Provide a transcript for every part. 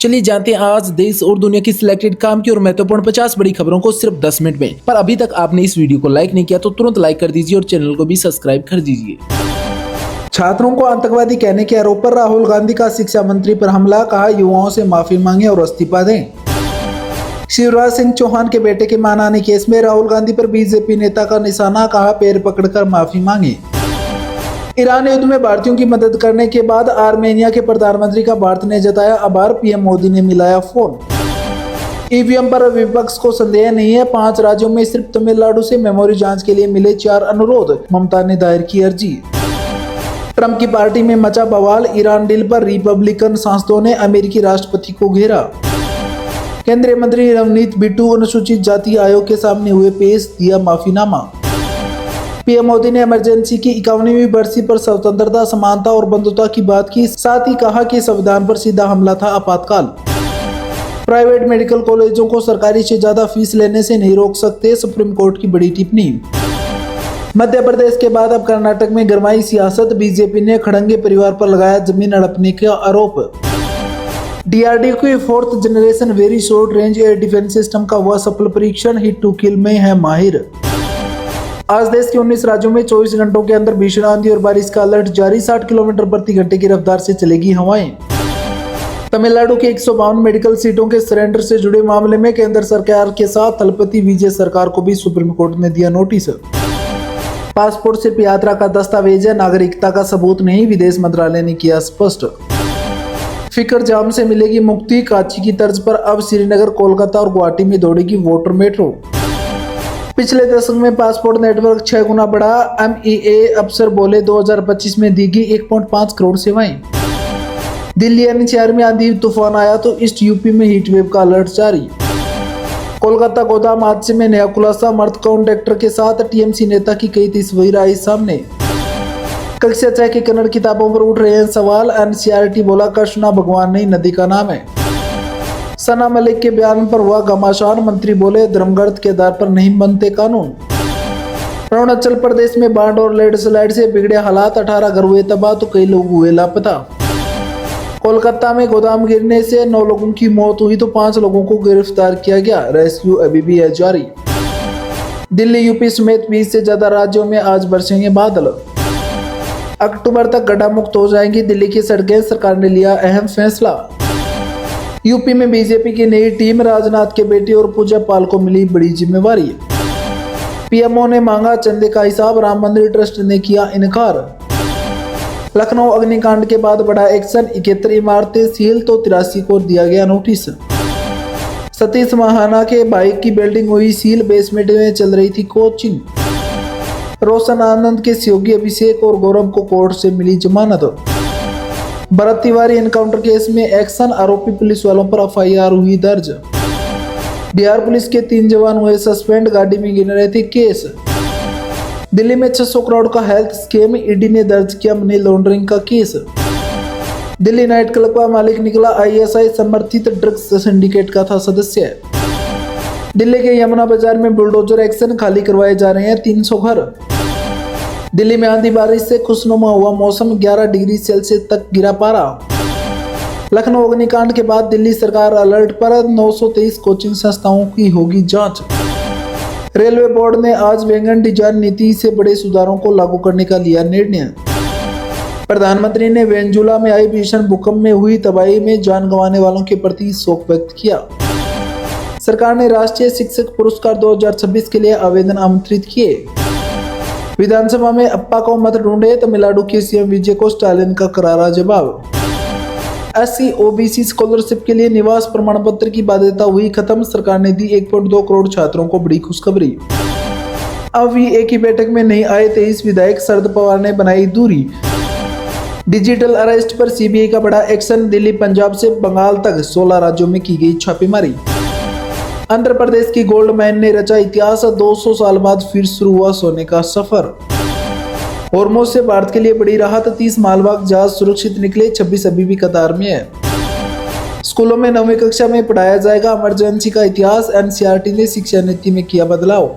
चलिए जानते हैं आज देश और दुनिया की सिलेक्टेड काम की और महत्वपूर्ण 50 बड़ी खबरों को सिर्फ 10 मिनट में। पर अभी तक आपने इस वीडियो को लाइक नहीं किया तो तुरंत लाइक कर दीजिए और चैनल को भी सब्सक्राइब कर दीजिए। छात्रों को आतंकवादी कहने के आरोप पर राहुल गांधी का शिक्षा मंत्री पर हमला, कहा युवाओं से माफी मांगे और इस्तीफा दें। शिवराज सिंह चौहान के बेटे के मानहानि केस में राहुल गांधी पर बीजेपी नेता का निशाना, कहा पैर पकड़कर माफी मांगे। ईरान युद्ध में भारतीयों की मदद करने के बाद आर्मेनिया के प्रधानमंत्री का भारत ने जताया आभार, पीएम मोदी ने मिलाया फोन। ईवीएम पर विपक्ष को संदेह नहीं है, 5 राज्यों में सिर्फ तमिलनाडु से मेमोरी जांच के लिए मिले 4 अनुरोध, ममता ने दायर की अर्जी। ट्रंप की पार्टी में मचा बवाल, ईरान डील पर रिपब्लिकन सांसदों ने अमेरिकी राष्ट्रपति को घेरा। केंद्रीय मंत्री नवनीत बिट्टू अनुसूचित जाति आयोग के सामने हुए पेश, दिया माफीनामा। पीएम मोदी ने इमरजेंसी की 51वीं बरसी पर स्वतंत्रता, समानता और बंधुता की बात की, साथ ही कहा कि संविधान पर सीधा हमला था आपातकाल। प्राइवेट मेडिकल कॉलेजों को सरकारी से ज्यादा फीस लेने से नहीं रोक सकते, सुप्रीम कोर्ट की बड़ी टिप्पणी। मध्य प्रदेश के बाद अब कर्नाटक में गरमाई सियासत, बीजेपी ने खड़ंगे परिवार पर लगाया जमीन हड़पने का आरोप। डीआरडीओ के 4th generation very short range air defence system का हुआ सफल परीक्षण, हिट टू किल में है माहिर। आज देश के 19 राज्यों में 24 घंटों के अंदर भीषण आंधी और बारिश का अलर्ट जारी, 60 किलोमीटर प्रति घंटे की रफ्तार से चलेगी हवाएं। तमिलनाडु के 152 मेडिकल सीटों के सरेंडर से जुड़े मामले में केंद्र सरकार के साथ थलपति विजय सरकार को भी सुप्रीम कोर्ट ने दिया नोटिस। पासपोर्ट सिर्फ यात्रा का दस्तावेज है, नागरिकता का सबूत नहीं, विदेश मंत्रालय ने किया स्पष्ट। फिकर जाम से मिलेगी मुक्ति, कांची की तर्ज पर अब श्रीनगर, कोलकाता और गुवाहाटी में दौड़ेगी वाटर मेट्रो। पिछले दशक में पासपोर्ट नेटवर्क 6 गुना बढ़ा, एमईए अफसर बोले 2025 में दी गई 1.5 करोड़ सेवाएं। दिल्ली एनसीआर में आंधी तूफान आया तो ईस्ट यूपी में हीट वेव का अलर्ट जारी। कोलकाता गोदाम हादसे में नया खुलासा, मर्द कॉन्ट्रैक्टर के साथ टीएमसी नेता की कई तस्वीरें आई सामने। कक्षा 6 की कन्नड़ किताबों पर उठ रहे हैं सवाल, एनसीईआरटी बोला कृष्णा भगवान नहीं नदी का नाम है। सना मलिक के बयान पर हुआ घमासान, मंत्री बोले धर्मग्रंथ के आधार पर नहीं बनते कानून। अरुणाचल प्रदेश में बाढ़ और लैंडस्लाइड से बिगड़े हालात, 18 घर हुए तबाह तो कई लोग हुए लापता। कोलकाता में गोदाम गिरने से 9 लोगों की मौत हुई तो 5 लोगों को गिरफ्तार किया गया, रेस्क्यू अभी भी है जारी। दिल्ली यूपी समेत 20 से ज्यादा राज्यों में आज बरसेंगे बादल। अक्टूबर तक गड्ढा मुक्त हो जाएंगी दिल्ली की सड़कें, सरकार ने लिया अहम फैसला। यूपी में बीजेपी की नई टीम, राजनाथ के बेटे और पूजा पाल को मिली बड़ी जिम्मेवारी। पीएमओ ने मांगा चंदे का हिसाब, राम मंदिर ट्रस्ट ने किया इनकार। लखनऊ अग्निकांड के बाद बड़ा एक्शन, 71 इमारतें सील तो 83 को दिया गया नोटिस। सतीश महाना के बाइक की बिल्डिंग हुई सील, बेसमेंट में चल रही थी कोचिंग। रोशन आनंद के सहयोगी अभिषेक और गौरव को कोर्ट से मिली जमानत। भरत तिवारी एनकाउंटर केस में एक्शन, आरोपी पुलिस वालों पर एफआईआर हुई दर्ज। बिहार पुलिस के 3 जवान हुए सस्पेंड, गाड़ी में गिन रहे थे केस। दिल्ली में 600 करोड़ का हेल्थ स्कीम, ईडी ने दर्ज किया मनी लॉन्ड्रिंग का केस। दिल्ली नाइट क्लब का मालिक निकला आईएसआई समर्थित ड्रग्स सिंडिकेट का था सदस्य। दिल्ली के यमुना बाजार में बुलडोजर एक्शन, खाली करवाए जा रहे हैं 300 घर। दिल्ली में आंधी बारिश से खुशनुमा हुआ मौसम, 11 डिग्री सेल्सियस तक गिरा पारा। लखनऊ अग्निकांड के बाद दिल्ली सरकार अलर्ट पर, 923 कोचिंग संस्थाओं की होगी जांच। रेलवे बोर्ड ने आज वैगन डिजाइन नीति से बड़े सुधारों को लागू करने का लिया निर्णय। प्रधानमंत्री ने वेनेजुएला में आई भीषण भूकंप में हुई तबाही में जान गंवाने वालों के प्रति शोक व्यक्त किया। सरकार ने राष्ट्रीय शिक्षक पुरस्कार 2026 के लिए आवेदन आमंत्रित किए। विधानसभा में अप्पा को मत ढूंढे, तमिलनाडु के सीएम विजय को स्टालिन का करारा जवाब। एससी ओबीसी स्कॉलरशिप के लिए निवास प्रमाण पत्र की बाध्यता हुई खत्म, सरकार ने दी 1.2 करोड़ छात्रों को बड़ी खुशखबरी। अब भी एक ही बैठक में नहीं आए 23 विधायक, शरद पवार ने बनाई दूरी। डिजिटल अरेस्ट पर सीबीआई का बड़ा एक्शन, दिल्ली पंजाब से बंगाल तक 16 राज्यों में की गई छापेमारी। आंध्र प्रदेश की गोल्ड माइन ने रचा इतिहास, 200 साल बाद फिर शुरू हुआ सोने का सफर। हॉर्मुज़ से भारत के लिए बड़ी राहत, 30 मालवाहक जहाज सुरक्षित निकले, 26 अभी भी कतार में है। स्कूलों में 9वीं कक्षा में पढ़ाया जाएगा इमरजेंसी का इतिहास, एनसीईआरटी ने शिक्षा नीति में किया बदलाव।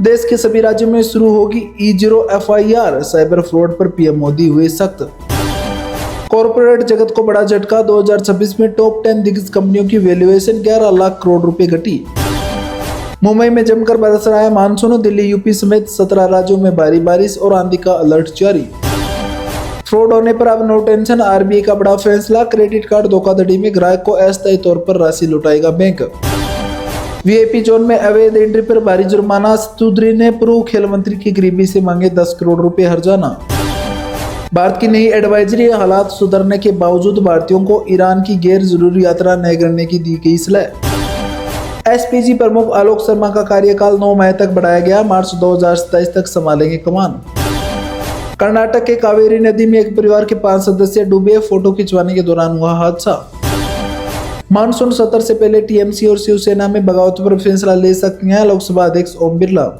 देश के सभी राज्यों में शुरू होगी E0 FIR, साइबर फ्रॉड पर पीएम मोदी हुए सख्त। कॉर्पोरेट जगत को बड़ा झटका, 2026 में टॉप 10 दिग्गज कंपनियों की वैल्यूएशन 11 लाख करोड़ रुपए घटी। मुंबई में जमकर बरस रहा है मानसून, दिल्ली यूपी समेत 17 राज्यों में भारी बारिश और आंधी का अलर्ट जारी। फ्रॉड होने पर अब नो टेंशन, आरबीआई का बड़ा फैसला, क्रेडिट कार्ड धोखाधड़ी में ग्राहक को अस्थायी तौर पर राशि लौटाएगा बैंक। वीआईपी जोन में अवैध एंट्री पर भारी जुर्माना, चौधरी ने पूर्व खेल मंत्री की गरीबी से मांगे 10 करोड़ रुपए हर्जाना। भारत की नई एडवाइजरी, हालात सुधरने के बावजूद भारतीयों को ईरान की गैर जरूरी यात्रा न करने की दी गई सलाह। एसपीजी प्रमुख आलोक शर्मा का कार्यकाल 9 मई तक बढ़ाया गया, मार्च 2027 तक संभालेंगे कमान। कर्नाटक के कावेरी नदी में एक परिवार के 5 सदस्य डूबे, फोटो खिंचवाने के दौरान हुआ हादसा। मानसून सत्र से पहले टीएमसी और शिवसेना में बगावत पर फैसला ले सकते हैं लोकसभा अध्यक्ष ओम बिरला।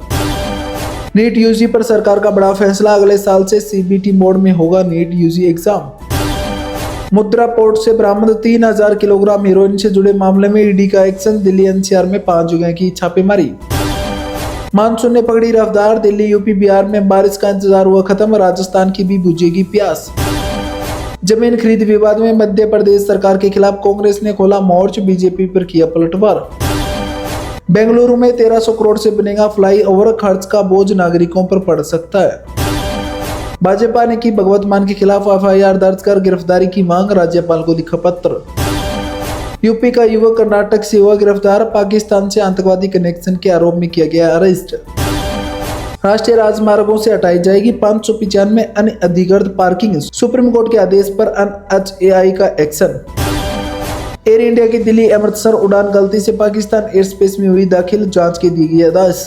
नीट यूजी पर सरकार का बड़ा फैसला, अगले साल से सीबीटी मोड में होगा नीट यूजी एग्जाम। मुद्रा पोर्ट से बरामद 3000 किलोग्राम हेरोइन से जुड़े मामले में ईडी का एक्शन, दिल्ली एनसीआर में 5 जगह की छापेमारी। मानसून ने पकड़ी रफ्तार, दिल्ली यूपी बिहार में बारिश का इंतजार हुआ खत्म, राजस्थान की भी बुझेगी प्यास। जमीन खरीद विवाद में मध्य प्रदेश सरकार के खिलाफ कांग्रेस ने खोला मोर्चा, बीजेपी पर किया पलटवार। बेंगलुरु में 1300 करोड़ से बनेगा फ्लाईओवर, खर्च का बोझ नागरिकों पर पड़ सकता है। भाजपा ने की भगवत मान के खिलाफ एफआईआर दर्ज कर गिरफ्तारी की मांग, राज्यपाल को लिखा पत्र। यूपी का युवक कर्नाटक से हुआ गिरफ्तार, पाकिस्तान से आतंकवादी कनेक्शन के आरोप में किया गया अरेस्ट। राष्ट्रीय राजमार्गों से हटाई जाएगी 595 अनधिकृत पार्किंग, सुप्रीम कोर्ट के आदेश पर एनएचएआई का एक्शन। एयर इंडिया की दिल्ली अमृतसर उड़ान गलती से पाकिस्तान एयर स्पेस में हुई दाखिल, जांच की दी गई आदेश।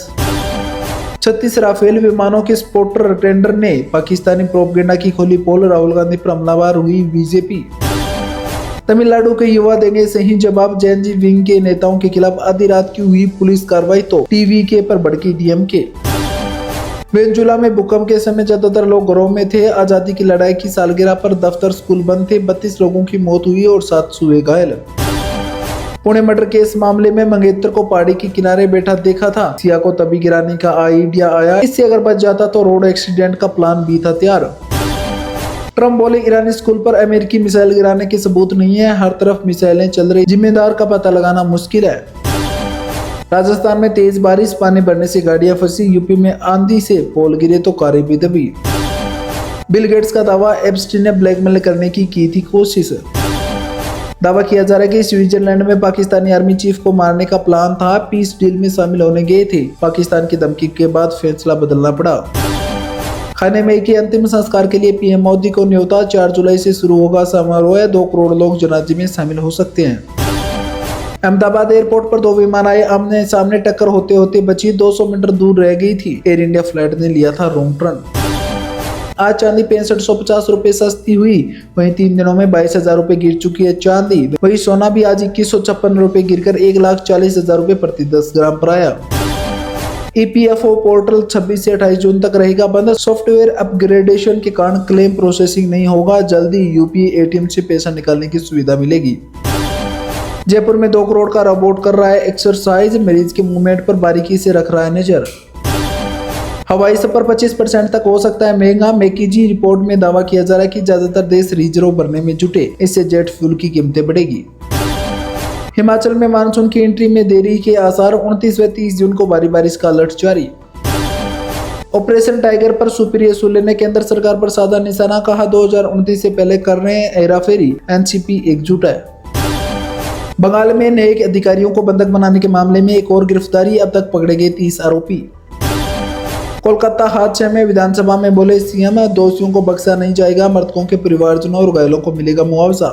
36 राफेल विमानों के स्पोर्टर टेंडर ने पाकिस्तानी प्रोपगेंडा की खोली पोल, राहुल गांधी पर हमलावर हुई बीजेपी। तमिलनाडु के युवा देंगे सही जवाब, जैनजी विंग के नेताओं के खिलाफ आधी रात की हुई पुलिस कार्रवाई तो टीवीके पर भड़की डीएमके। वेनेजुएला में भूकंप के समय ज्यादातर लोग घरों में थे, आजादी की लड़ाई की सालगिरह पर दफ्तर स्कूल बंद थे, 32 लोगों की मौत हुई और 7 हुए घायल। पुणे मर्डर केस मामले में मंगेतर को पहाड़ी के किनारे बैठा देखा था, सिया को तभी गिराने का आइडिया आया, इससे अगर बच जाता तो रोड एक्सीडेंट का प्लान भी था तैयार। ट्रम्प बोले ईरानी स्कूल पर अमेरिकी मिसाइल गिराने के सबूत नहीं है, हर तरफ मिसाइलें चल रही, जिम्मेदार का पता लगाना मुश्किल है। राजस्थान में तेज बारिश, पानी भरने से गाड़ियां फंसी, यूपी में आंधी से पोल गिरे तो कारें भी दबी। बिल गेट्स का दावा, एप्स्टीन ने ब्लैकमेल करने की थी कोशिश। दावा किया जा रहा है कि स्विट्जरलैंड में पाकिस्तानी आर्मी चीफ को मारने का प्लान था, पीस डील में शामिल होने गए थे, पाकिस्तान की धमकी के बाद फैसला बदलना पड़ा। खाने में के अंतिम संस्कार के लिए पीएम मोदी को न्योता, 4 जुलाई से शुरू होगा समारोह, 2 करोड़ लोग जनाजे में शामिल हो सकते हैं। अहमदाबाद एयरपोर्ट पर 2 विमान आए, आमने सामने टक्कर होते होते बची, 200 मीटर दूर रह गई थी, एयर इंडिया फ्लाइट ने लिया था रॉन्ग टर्न। आज चांदी 6550 रुपए सस्ती हुई, वहीं 3 दिनों में 22,000 रुपए गिर चुकी है चांदी। वहीं सोना भी आज 2156 रुपए गिरकर 1,40,000 रुपए प्रति 10 ग्राम पर आया। ईपीएफओ पोर्टल 26 से 28 जून तक रहेगा बंद, सॉफ्टवेयर अपग्रेडेशन के कारण क्लेम प्रोसेसिंग नहीं होगा, जल्दी यूपीआई एटीएम से पैसा निकालने की सुविधा मिलेगी। जयपुर में 2 करोड़ का रोबोट कर रहा है एक्सरसाइज, मरीज के मूवमेंट पर बारीकी से रख रहा है नजर। हवाई सफर 25% तक हो सकता है महंगा, मैकिजी रिपोर्ट में दावा किया जा रहा है कि ज्यादातर देश रिजर्व भरने में जुटे, इससे जेट फ्यूल की कीमतें बढ़ेगी। हिमाचल में मानसून की एंट्री में देरी के आसार, 29 व 30 जून को भारी बारिश का अलर्ट जारी। ऑपरेशन टाइगर पर सुप्रिया सुले ने केंद्र सरकार पर साधा निशाना, कहा 2029 से पहले कर रहे हैं हेराफेरी, एनसीपी एकजुट है। बंगाल में नए अधिकारियों को बंधक बनाने के मामले में एक और गिरफ्तारी, अब तक पकड़े गए 30 आरोपी। कोलकाता हादसे में विधानसभा में बोले सीएम, दोषियों को बख्शा नहीं जाएगा, मृतकों के परिवारजनों और घायलों को मिलेगा मुआवजा।